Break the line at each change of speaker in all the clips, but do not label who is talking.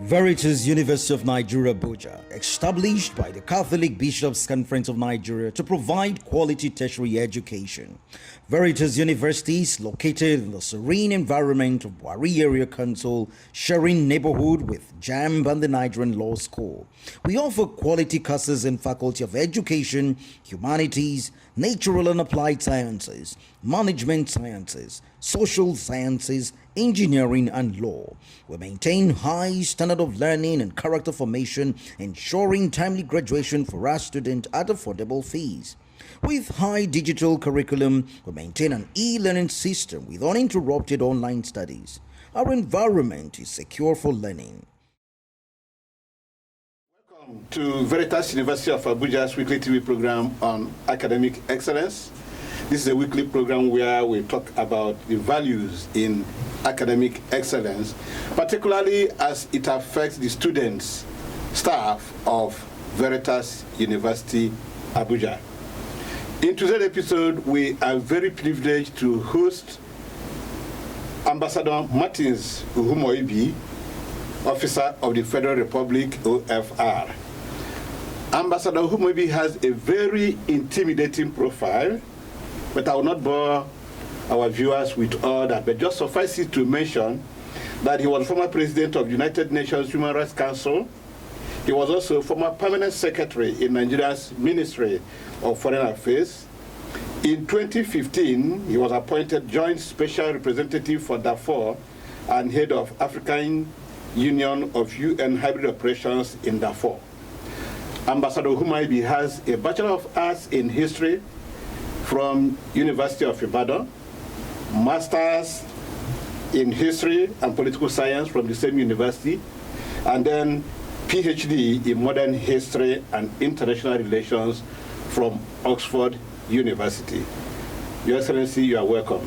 Veritas University of Nigeria, Abuja, established by the Catholic Bishops' Conference of Nigeria to provide quality tertiary education. Veritas University is located in the serene environment of Wari Area Council, sharing neighborhood with JAMB and the Nigerian Law School. We offer quality courses in Faculty of Education, Humanities, Natural and Applied Sciences, Management Sciences, Social Sciences, Engineering and Law. We maintain high standard of learning and character formation, ensuring timely graduation for our students at affordable fees. With high digital curriculum, we maintain an e-learning system with uninterrupted online studies. Our environment is secure for learning.
Welcome to Veritas University of Abuja's weekly TV program on academic excellence. This is a weekly program where we talk about the values in academic excellence, particularly as it affects the students, staff of Veritas University Abuja. In today's episode, we are very privileged to host Ambassador Martins Uhumoibi, Officer of the Federal Republic, OFR. Ambassador Uhumoibi has a very intimidating profile, but I will not bore our viewers with all that, but just suffice it to mention that he was former president of the United Nations Human Rights Council. He was also former permanent secretary in Nigeria's Ministry of Foreign Affairs. In 2015, he was appointed Joint Special Representative for Darfur and head of African Union of UN Hybrid Operations in Darfur. Ambassador Uhumoibi has a Bachelor of Arts in History from University of Ibadan, Masters in History and Political Science from the same university, and then PhD in Modern History and International Relations from Oxford University. Your Excellency, you are welcome.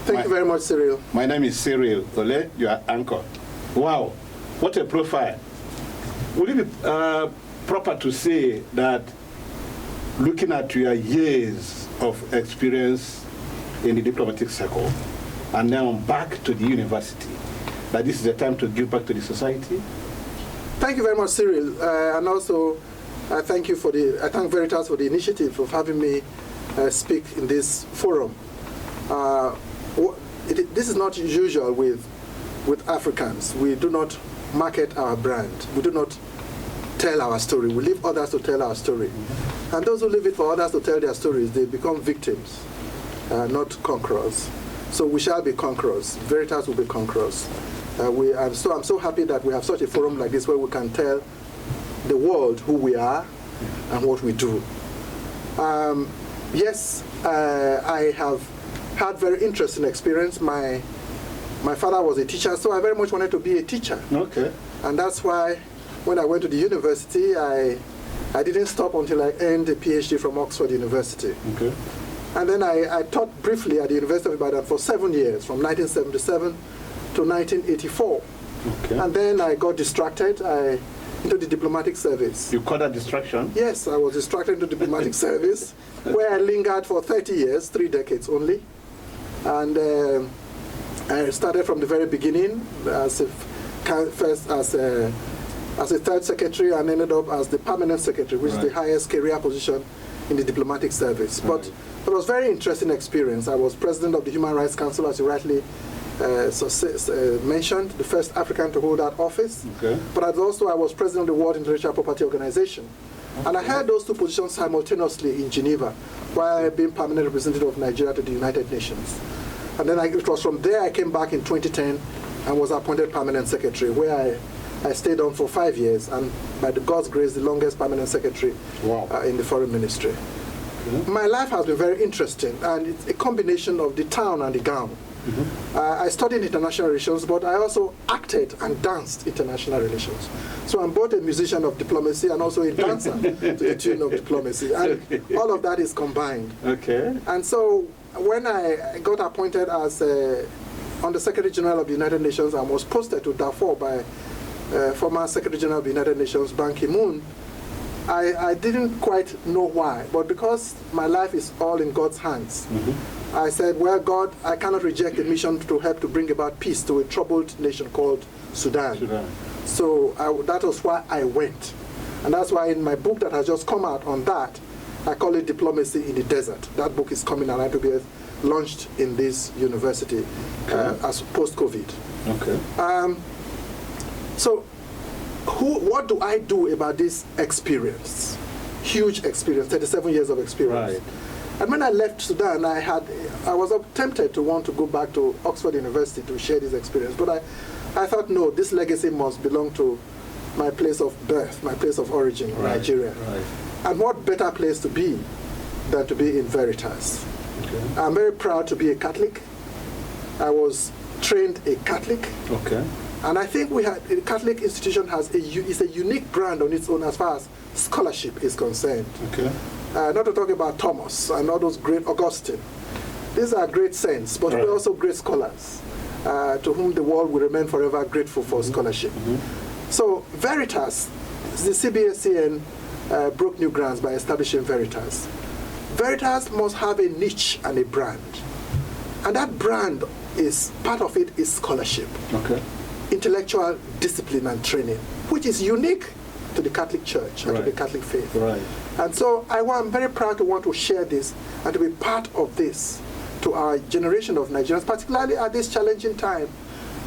Thank you very much, Cyril.
My name is Cyril Ole, you are anchor. Wow, what a profile. Would it be proper to say that looking at your years of experience in the diplomatic circle and now back to the university, that this is the time to give back to the society?
Thank you very much, Cyril, and also I thank Veritas for the initiative of having me speak in this forum. This is not usual with Africans. We do not market our brand. We do not tell our story. We leave others to tell our story. And those who leave it for others to tell their stories, they become victims, not conquerors. So we shall be conquerors. Veritas will be conquerors. I'm so happy that we have such a forum like this where we can tell the world who we are and what we do. Yes, I have had very interesting experience. My father was a teacher, so I very much wanted to be a teacher.
Okay.
And that's why when I went to the university, I didn't stop until I earned a PhD from Oxford University.
Okay.
And then I taught briefly at the University of Ibadan for 7 years, from 1977 to 1984.
Okay.
And then I got distracted into the diplomatic service.
You call that distraction?
Yes, I was distracted into diplomatic service, where I lingered for 30 years, 3 decades only. And I started from the very beginning first as a third secretary and ended up as the permanent secretary, which is the highest career position in the diplomatic service. Right. But it was a very interesting experience. I was president of the Human Rights Council, as you rightly mentioned, the first African to hold that office.
Okay.
But I was president of the World Intellectual Property Organization. Okay. And I held those two positions simultaneously in Geneva, while being permanent representative of Nigeria to the United Nations. And then it was from there I came back in 2010 and was appointed permanent secretary, where I stayed on for 5 years, and by God's grace, the longest permanent secretary in the foreign ministry. Mm-hmm. My life has been very interesting, and it's a combination of the town and the gown. Mm-hmm. I studied international relations, but I also acted and danced international relations. So I'm both a musician of diplomacy and also a dancer to the tune of diplomacy. And all of that is combined.
Okay.
And so when I got appointed as Under Secretary General of the United Nations and was posted to Darfur by former Secretary General of the United Nations, Ban Ki-moon, I didn't quite know why, but because my life is all in God's hands, I said, well, God, I cannot reject a mission to help to bring about peace to a troubled nation called Sudan. So that was why I went. And that's why in my book that has just come out on that, I call it Diplomacy in the Desert. That book is coming out to be launched in this university as post-COVID.
Okay.
So what do I do about this experience? Huge experience, 37 years of experience.
Right.
And when I left Sudan, I was tempted to want to go back to Oxford University to share this experience. But I thought, no, this legacy must belong to my place of birth, my place of origin,
Right.
Nigeria.
Right.
And what better place to be than to be in Veritas?
Okay.
I'm very proud to be a Catholic. I was trained a Catholic.
Okay.
And I think the Catholic institution is a unique brand on its own as far as scholarship is concerned.
Okay.
Not to talk about Thomas and all those great Augustine. These are great saints, but we're also great scholars, to whom the world will remain forever grateful for scholarship. So Veritas, the CBSCN broke new grounds by establishing Veritas. Veritas must have a niche and a brand. And that brand part of it is scholarship.
Okay.
Intellectual discipline and training, which is unique to the Catholic Church and to the Catholic faith.
Right.
And so I'm very proud to want to share this and to be part of this to our generation of Nigerians, particularly at this challenging time.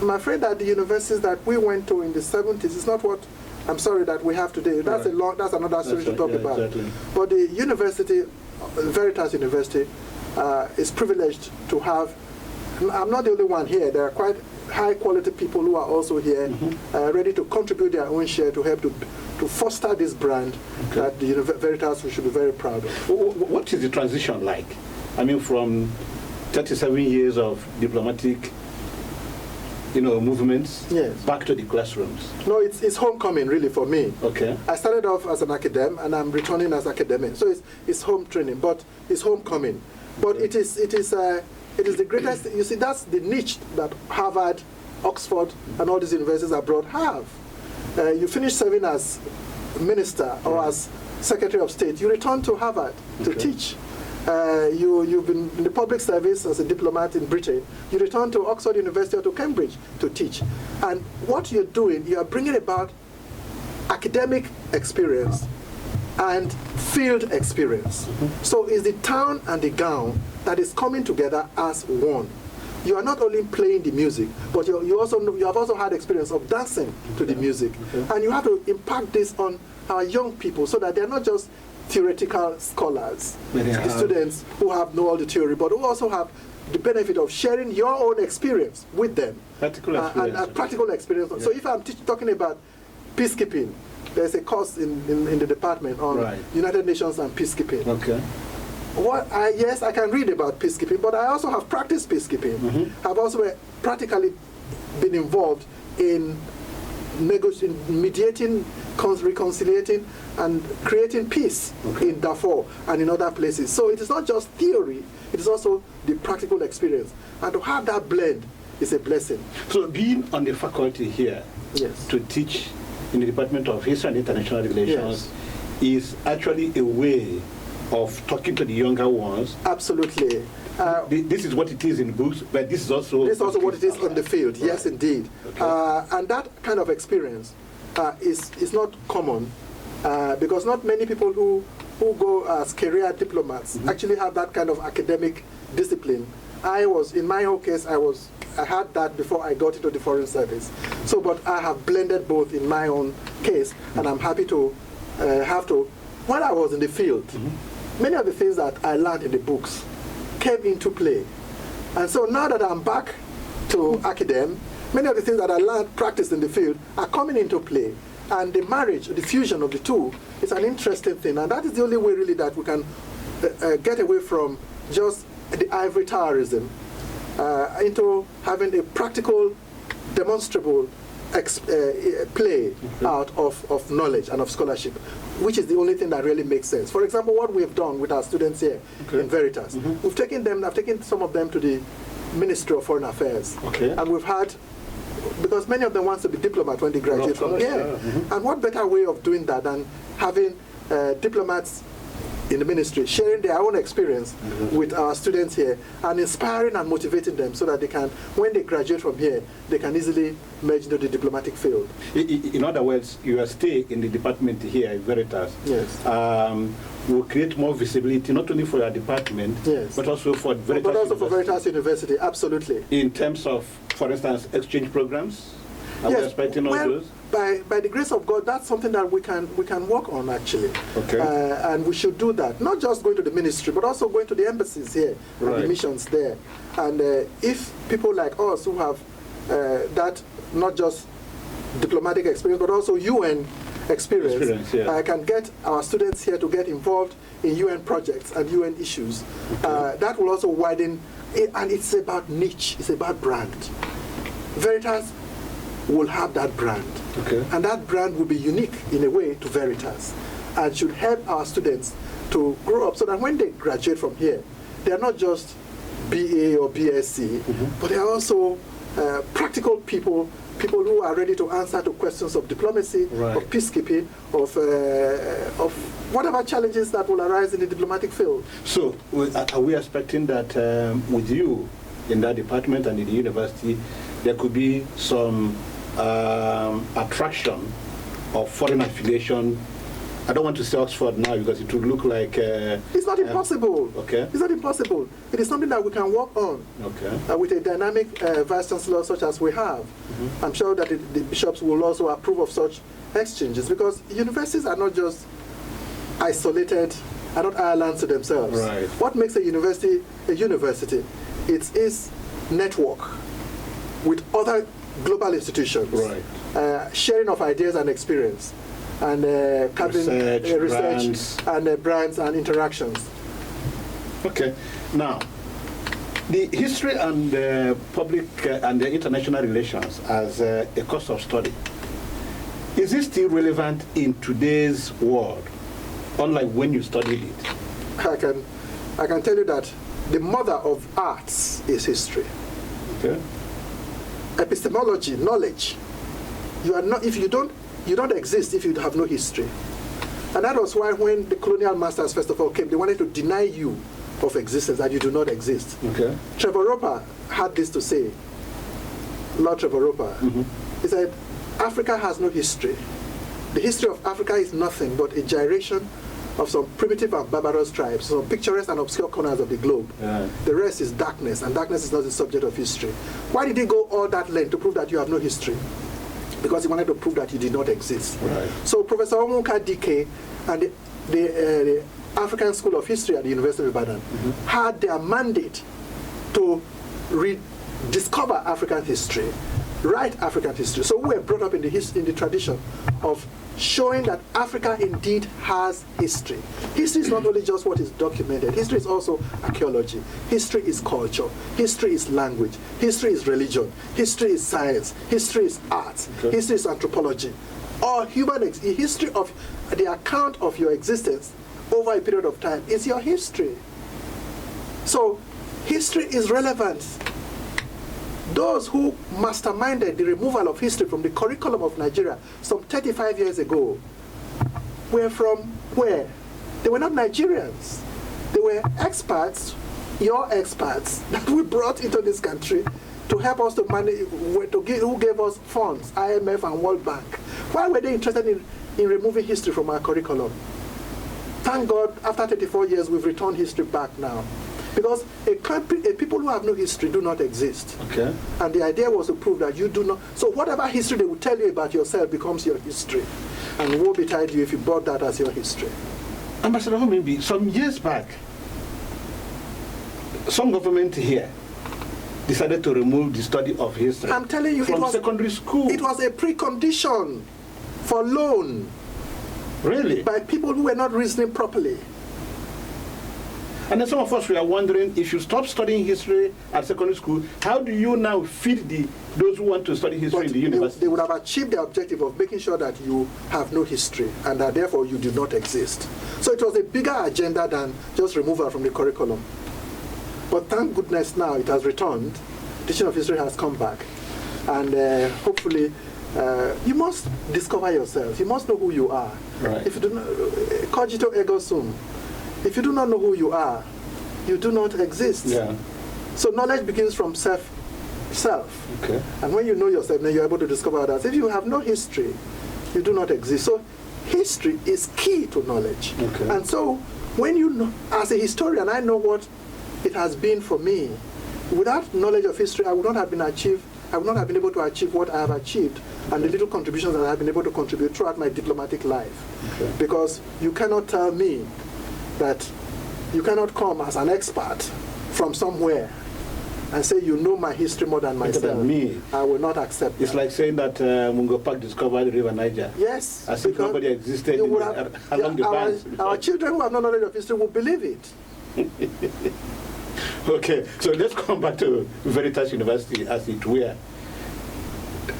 I'm afraid that the universities that we went to in the 70s is not what I'm sorry that we have today. That's that's another story to talk about.
Exactly.
But the university, Veritas University, is privileged to have. I'm not the only one here. There are quite high quality people who are also here, ready to contribute their own share to help to foster this brand that the Veritas we should be very proud of.
What is the transition like? I mean, from 37 years of diplomatic, movements back to the classrooms.
No, it's homecoming really for me.
Okay.
I started off as an academic and I'm returning as academic. So it's home training, but it's homecoming. But it is the greatest. You see, that's the niche that Harvard, Oxford, and all these universities abroad have. You finish serving as minister or as Secretary of State, you return to Harvard to teach. You've been in the public service as a diplomat in Britain. You return to Oxford University or to Cambridge to teach. And what you're doing, you are bringing about academic experience and field experience. So it's the town and the gown that is coming together as one. You are not only playing the music, but you have also had experience of dancing to the music. And you have to impact this on our young people so that they're not just theoretical scholars, the students who know all the theory, but who also have the benefit of sharing your own experience with them.
Practical experience.
And practical experience. So if I'm talking about peacekeeping, there's a course in the department on United Nations and peacekeeping.
Okay.
Yes, I can read about peacekeeping, but I also have practiced peacekeeping. I've also practically been involved in mediating, reconciliating, and creating peace in Darfur and in other places. So it is not just theory, it is also the practical experience. And to have that blend is a blessing.
So being on the faculty here to teach in the Department of History and International Relations is actually a way of talking to the younger ones.
Absolutely.
This is what it is in books, but this is also
what it is on the field. Yes, indeed. And that kind of experience is not common because not many people who go as career diplomats actually have that kind of academic discipline. In my own case, I had that before I got into the Foreign Service. So, but I have blended both in my own case, and I'm happy to when I was in the field, many of the things that I learned in the books came into play. And so now that I'm back to academe, many of the things that I learned, practiced in the field, are coming into play. And the marriage, the fusion of the two is an interesting thing. And that is the only way really that we can get away from just the ivory towerism into having a practical, demonstrable play out of knowledge and of scholarship, which is the only thing that really makes sense. For example, what we've done with our students here in Veritas, I've taken some of them to the Ministry of Foreign Affairs, and we've had, because many of them want to be diplomat when they graduate from here, and what better way of doing that than having diplomats in the ministry, sharing their own experience with our students here and inspiring and motivating them so that they can, when they graduate from here, they can easily merge into the diplomatic field.
In other words, your stay in the department here at Veritas will create more visibility, not only for your department, but also for Veritas
But also for Veritas University, absolutely.
In terms of, for instance, exchange programs? Are we expecting all those?
By the grace of God, that's something that we can work on, actually.
Okay.
And we should do that. Not just going to the ministry, but also going to the embassies here, and the missions there. And if people like us who have that, not just diplomatic experience, but also UN experience can get our students here to get involved in UN projects and UN issues, that will also widen, and it's about niche, it's about brand. Veritas will have that brand. And that brand will be unique in a way to Veritas and should help our students to grow up so that when they graduate from here, they are not just BA or BSc, but they are also practical people who are ready to answer to questions of diplomacy, of peacekeeping, of whatever challenges that will arise in the diplomatic field.
So are we expecting that with you in that department and in the university, there could be some attraction of foreign affiliation? I don't want to say Oxford now because it would look like...
it's not impossible. It's not impossible. It is something that we can work on with a dynamic Vice Chancellor such as we have. I'm sure that the bishops will also approve of such exchanges because universities are not just isolated, are not islands to themselves. What makes a university a university? It is network with other global institutions, sharing of ideas and experience, and research and brands and interactions.
Okay. Now, the history and public and the international relations as a course of study, is it still relevant in today's world, unlike when you studied it?
I can tell you that the mother of arts is history. Epistemology, knowledge. You are not, if you don't exist if you have no history. And that was why when the colonial masters first of all came, they wanted to deny you of existence, that you do not exist. Trevor Roper had this to say, Lord Trevor Roper. He said, Africa has no history. The history of Africa is nothing but a gyration of some primitive and barbarous tribes, some picturesque and obscure corners of the globe. The rest is darkness, and darkness is not the subject of history. Why did he go all that length to prove that you have no history? Because he wanted to prove that you did not exist. So Professor Omunka Dike and the African School of History at the University of Ibadan had their mandate to rediscover African history, write African history. So we were brought up in the tradition of showing that Africa indeed has history. History is not only just what is documented. History is also archaeology. History is culture. History is language. History is religion. History is science. History is art. History is anthropology. Or the history of the account of your existence over a period of time is your history. So history is relevant. Those who masterminded the removal of history from the curriculum of Nigeria some 35 years ago were from where? They were not Nigerians. They were experts, your experts, that we brought into this country to help us to manage, who gave us funds, IMF and World Bank. Why were they interested in removing history from our curriculum? Thank God, after 34 years, we've returned history back now. Because a people who have no history do not exist. And the idea was to prove that you do not. So whatever history they will tell you about yourself becomes your history. And woe betide you if you brought that as your history.
Ambassador Homimbi, some years back, some government here decided to remove the study of history.
I'm telling you,
from secondary school.
It was a precondition for loan.
Really?
By people who were not reasoning properly.
And then some of us were wondering, if you stop studying history at secondary school, how do you now feed those who want to study history in the university?
They would have achieved the objective of making sure that you have no history and that therefore you do not exist. So it was a bigger agenda than just removal from the curriculum. But thank goodness now it has returned. Teaching of history has come back. And hopefully, you must discover yourself. You must know who you are. If you do not, cogito ergo sum. If you do not know who you are, you do not exist.
Yeah.
So knowledge begins from self.
Okay.
And when you know yourself, then you're able to discover others. If you have no history, you do not exist. So history is key to knowledge.
Okay.
And so when you know, as a historian, I know what it has been for me. Without knowledge of history, I would not have been able to achieve what I have achieved and the little contributions that I have been able to contribute throughout my diplomatic life.
Okay.
Because you cannot tell me that you cannot come as an expert from somewhere and say you know my history more than myself.
Than me.
I will not accept
It's
that.
like saying that Mungo Park discovered the River Niger.
Yes.
As if nobody existed along the banks.
Our children who have no knowledge of history will believe it.
Okay, so let's come back to Veritas University as it were.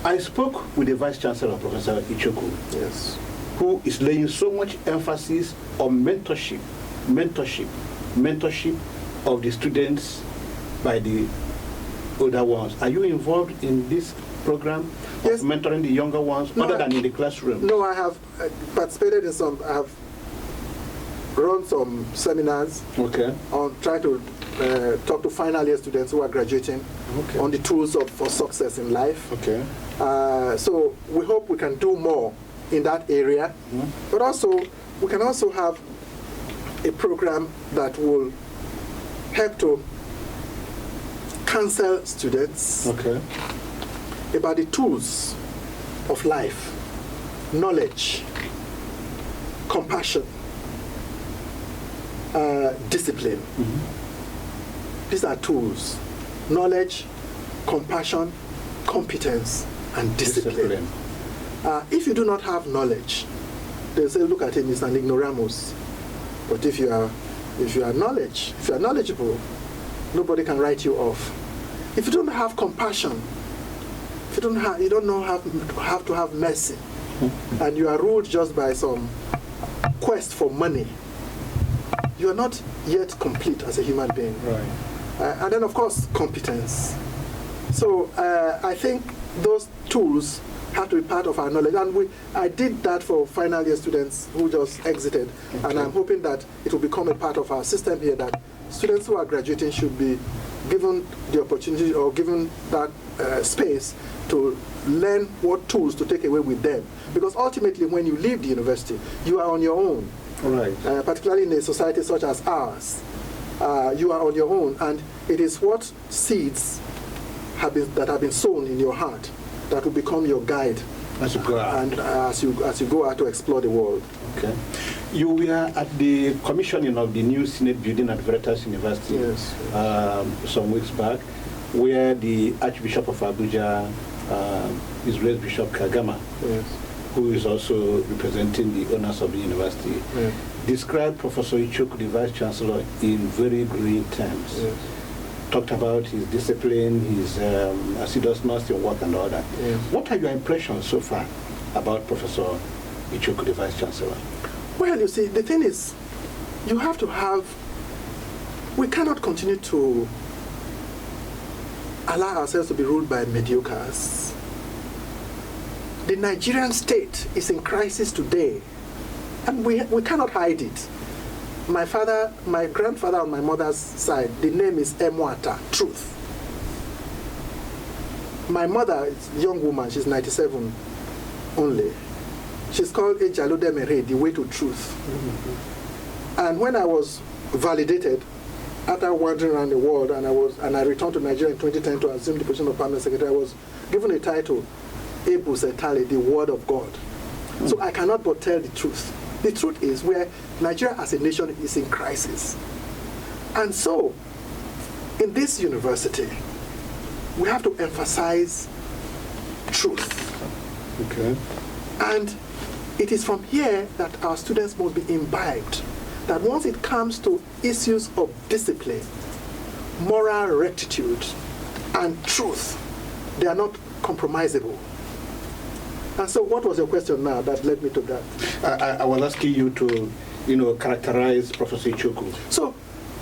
I spoke with the Vice Chancellor, Professor Ichoku,
Yes.
who is laying so much emphasis on mentorship of the students by the older ones. Are you involved in this program
Yes.
of mentoring the younger ones,
No,
other than in the classroom?
No, I have participated in some, I have run some seminars
Okay.
on trying to talk to final year students who are graduating
Okay.
on the tools for success in life.
Okay.
So we hope we can do more in that area, but also we can also have a program that will help to counsel students
Okay.
about the tools of life, knowledge, compassion, discipline. These are tools: knowledge, compassion, competence, and discipline. If you do not have knowledge, they say, look at him, he's an ignoramus. But if you are knowledgeable, nobody can write you off. If you don't have compassion, if you don't know how to have mercy, and you are ruled just by some quest for money, you are not yet complete as a human being.
Right.
And then, of course, competence. So I think those tools have to be part of our knowledge. And I did that for final year students who just exited. Okay. And I'm hoping that it will become a part of our system here, that students who are graduating should be given the opportunity or given that space to learn what tools to take away with them. Because ultimately, when you leave the university, you are on your own.
Right.
Particularly in a society such as ours. You are on your own, and it is what seeds that have been sown in your heart that will become your guide
as you go out.
And as you go out to explore the world.
Okay. You were at the commissioning of the new Senate building at Veritas University.
Yes.
Some weeks back, where the Archbishop of Abuja, Israel's Bishop Kagama,
Yes.
who is also representing the owners of the university,
Yes.
described Professor Ichoku, the Vice Chancellor, in very glowing terms.
Yes.
Talked about his discipline, his assiduousness in work and all that.
Yes.
What are your impressions so far about Professor Ichoku, the Vice Chancellor?
Well, you see, the thing is, you have to have, we cannot continue to allow ourselves to be ruled by mediocres. The Nigerian state is in crisis today, and we cannot hide it. My grandfather on my mother's side, the name is Emwata, Truth. My mother is a young woman, she's 97 only. She's called Ejalode Mere, the way to truth. Mm-hmm. And when I was validated, after wandering around the world, and I returned to Nigeria in 2010 to assume the position of Permanent Secretary, I was given a title, Ebu Setali, the Word of God. Mm. So I cannot but tell the truth. The truth is where Nigeria as a nation is in crisis. And so, in this university, we have to emphasize truth.
Okay.
And it is from here that our students must be imbibed, that once it comes to issues of discipline, moral rectitude, and truth, they are not compromisable. And so what was your question now that led me to that?
I was asking you to, characterize Professor Ichoku.
So,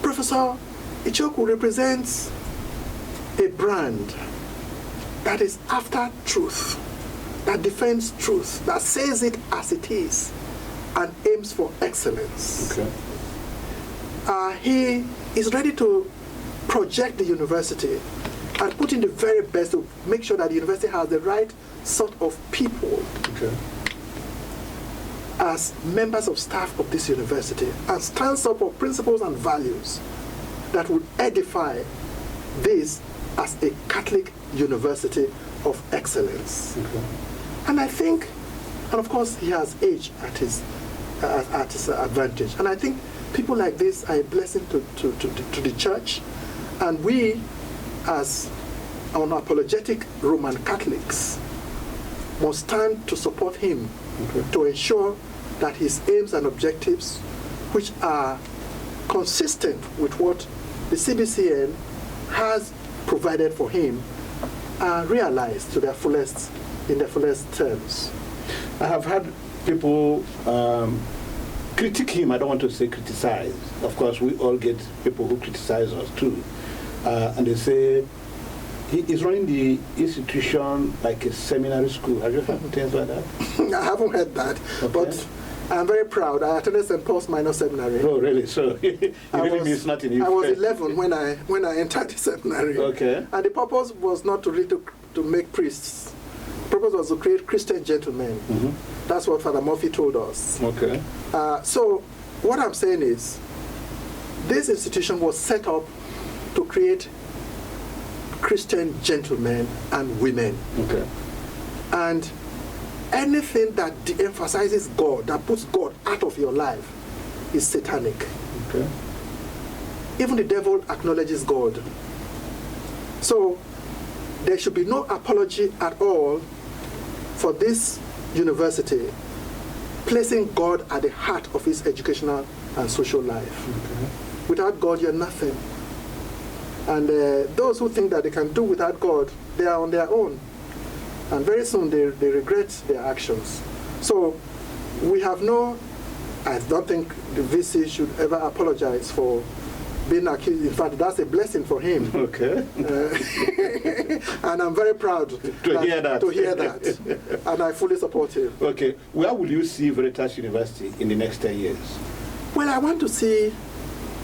Professor Ichoku represents a brand that is after truth, that defends truth, that says it as it is, and aims for excellence.
Okay.
he is ready to project the university and put in the very best to make sure that the university has the right sort of people as members of staff of this university, and stands up for principles and values that would edify this as a Catholic university of excellence. And I think, and of course he has age at his advantage, and I think people like this are a blessing to the church, and we as unapologetic Roman Catholics must stand to support him to ensure that his aims and objectives, which are consistent with what the CBCN has provided for him, are realized to their fullest, in their fullest terms.
I have had people critique him. I don't want to say criticize. Of course, we all get people who criticize us too. And they say, he is running the institution like a seminary school. Have you heard things like that?
I haven't heard that, but I'm very proud. I attended St. Paul's Minor Seminary.
Oh, really? So it really means nothing.
I was 11 when I entered the seminary.
Okay.
And the purpose was not to really to make priests. The purpose was to create Christian gentlemen. That's what Father Murphy told us.
Okay.
So what I'm saying is, this institution was set up to create Christian gentlemen and women.
Okay.
And anything that de-emphasizes God, that puts God out of your life, is satanic.
Okay.
Even the devil acknowledges God. So there should be no apology at all for this university placing God at the heart of its educational and social life.
Okay.
Without God, you're nothing. And those who think that they can do without God, they are on their own. And very soon they regret their actions. So we have I don't think the VC should ever apologize for being accused. In fact, that's a blessing for him.
Okay.
And I'm very proud
to hear that.
And I fully support him.
Okay. Where will you see Veritas University in the next 10 years?
Well, I want to see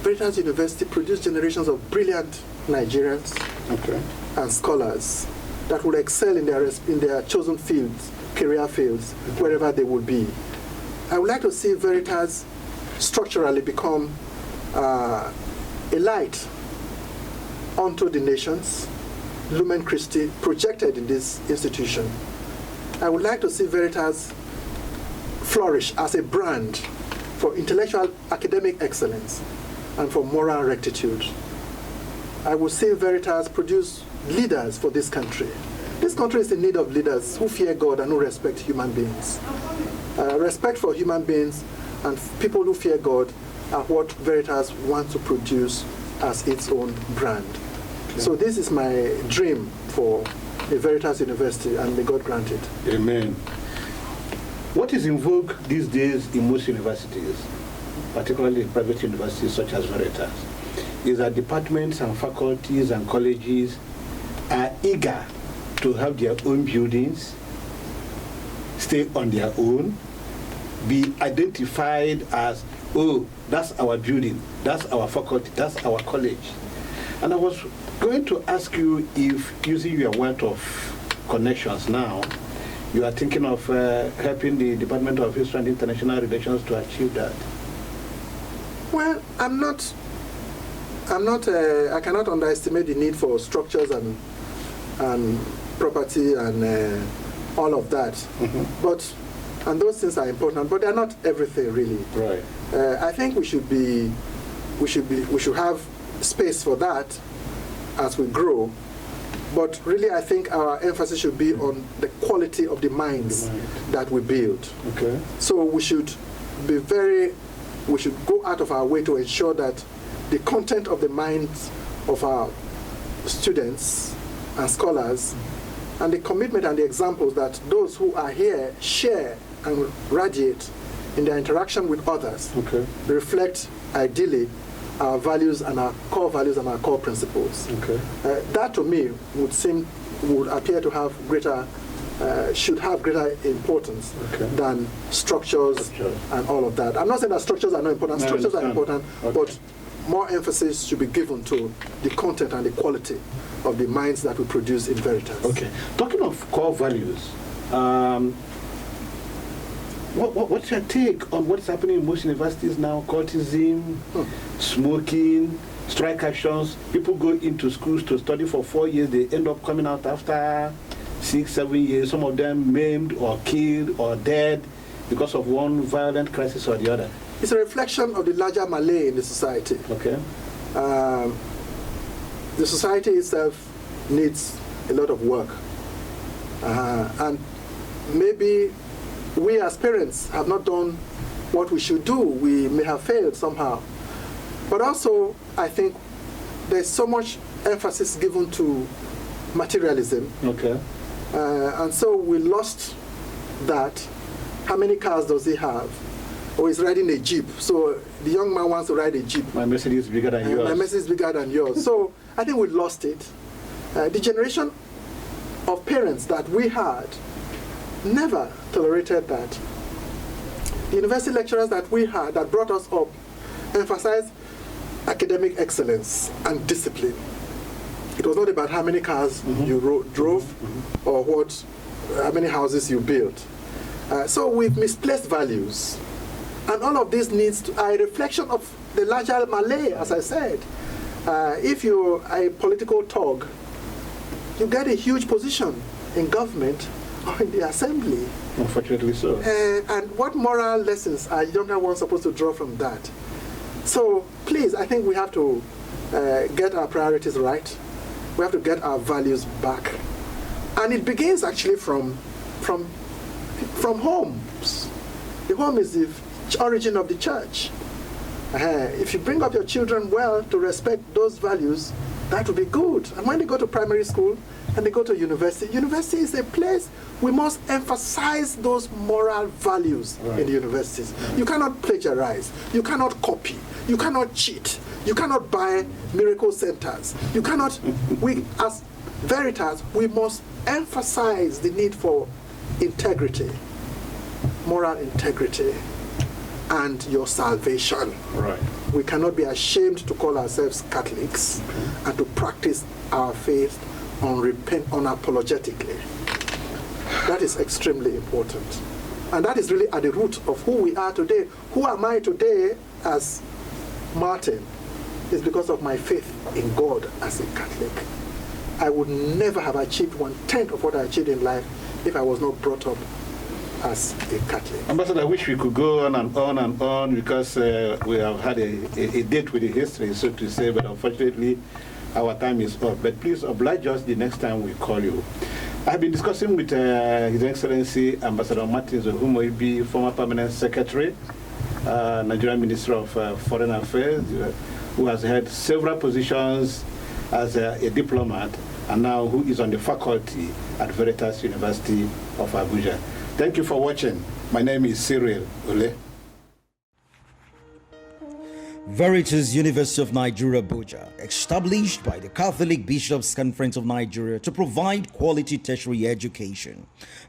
Veritas University produce generations of brilliant Nigerians and scholars that will excel in their chosen fields, career fields, wherever they will be. I would like to see Veritas structurally become a light unto the nations, Lumen Christi, projected in this institution. I would like to see Veritas flourish as a brand for intellectual academic excellence and for moral rectitude. I would see Veritas produce leaders for this country. This country is in need of leaders who fear God and who respect human beings. Respect for human beings and people who fear God are what Veritas wants to produce as its own brand. Okay. So this is my dream for the Veritas University, and may God grant it.
Amen. What is in vogue these days in most universities, particularly private universities such as Veritas, is that departments and faculties and colleges are eager to have their own buildings, stay on their own, be identified as, oh, that's our building, that's our faculty, that's our college. And I was going to ask you if, using your wealth of connections now, you are thinking of helping the Department of History and International Relations to achieve that.
Well, I cannot underestimate the need for structures and property and all of that. And those things are important, but they're not everything really.
Right.
I think we should have space for that as we grow. But really, I think our emphasis should be on the quality of the minds that we build.
Okay.
So we should go out of our way to ensure that the content of the minds of our students and scholars and the commitment and the examples that those who are here share and radiate in their interaction with others reflect ideally our values and our core principles. That to me would appear to have should have greater importance than structures and all of that. I'm not saying that structures are not important. Structures are important, but more emphasis should be given to the content and the quality of the minds that we produce in Veritas.
Okay. Talking of core values, what's your take on what's happening in most universities now? Cultism, smoking, strike actions. People go into schools to study for 4 years. They end up coming out after 6, 7 years. Some of them maimed or killed or dead because of one violent crisis or the other.
It's a reflection of the larger malaise in the society.
Okay.
The society itself needs a lot of work. And maybe we as parents have not done what we should do. We may have failed somehow. But also, I think there's so much emphasis given to materialism.
Okay.
And so we lost that. How many cars does he have? Or he's riding a Jeep. So the young man wants to ride a Jeep.
My message is bigger than yours.
My message is bigger than yours. So I think we lost it. The generation of parents that we had never tolerated that. The university lecturers that we had that brought us up emphasized academic excellence and discipline. It was not about how many cars you drove or how many houses you built. So we've misplaced values. And all of this needs a reflection of the larger malaise, as I said. If you're a political thug, you get a huge position in government or in the assembly.
Unfortunately so.
And what moral lessons are younger ones supposed to draw from that? So please, I think we have to get our priorities right. We have to get our values back. And it begins actually from homes. The home is the origin of the church. If you bring up your children well to respect those values, that will be good. And when they go to primary school and they go to university, university is a place we must emphasize those moral values in the universities. You cannot plagiarize. You cannot copy. You cannot cheat. You cannot buy miracle centers. You cannot, we as Veritas, we must emphasize the need for integrity, moral integrity, and your salvation.
Right.
We cannot be ashamed to call ourselves Catholics and to practice our faith unapologetically. That is extremely important. And that is really at the root of who we are today. Who am I today as Martin? Is because of my faith in God as a Catholic. I would never have achieved 1/10 of what I achieved in life if I was not brought up as a Catholic.
Ambassador, I wish we could go on and on and on because we have had a date with the history, so to say, but unfortunately our time is up. But please oblige us the next time we call you. I have been discussing with His Excellency Ambassador Martin Zohumoibi, former Permanent Secretary, Nigerian Minister of Foreign Affairs, who has held several positions as a diplomat and now who is on the faculty at Veritas University of Abuja. Thank you for watching. My name is Cyril Ule.
Veritas University of Nigeria, Abuja, established by the Catholic Bishops' Conference of Nigeria to provide quality tertiary education.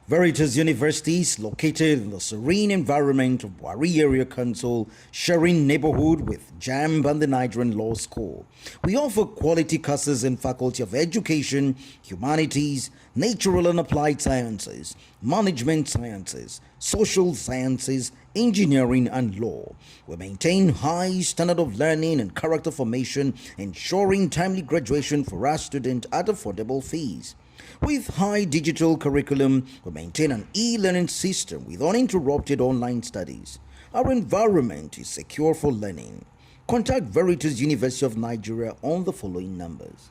Veritas University is located in the serene environment of Wari Area Council, sharing neighborhood with JAMB and the Nigerian Law School. We offer quality courses in Faculty of Education, Humanities, Natural and Applied Sciences, Management Sciences, Social Sciences, Engineering and Law. We maintain high standard of learning and character formation, ensuring timely graduation for our students at affordable fees. With high digital curriculum, we maintain an e-learning system with uninterrupted online studies. Our environment is secure for learning. Contact Veritas University of Nigeria on the following numbers.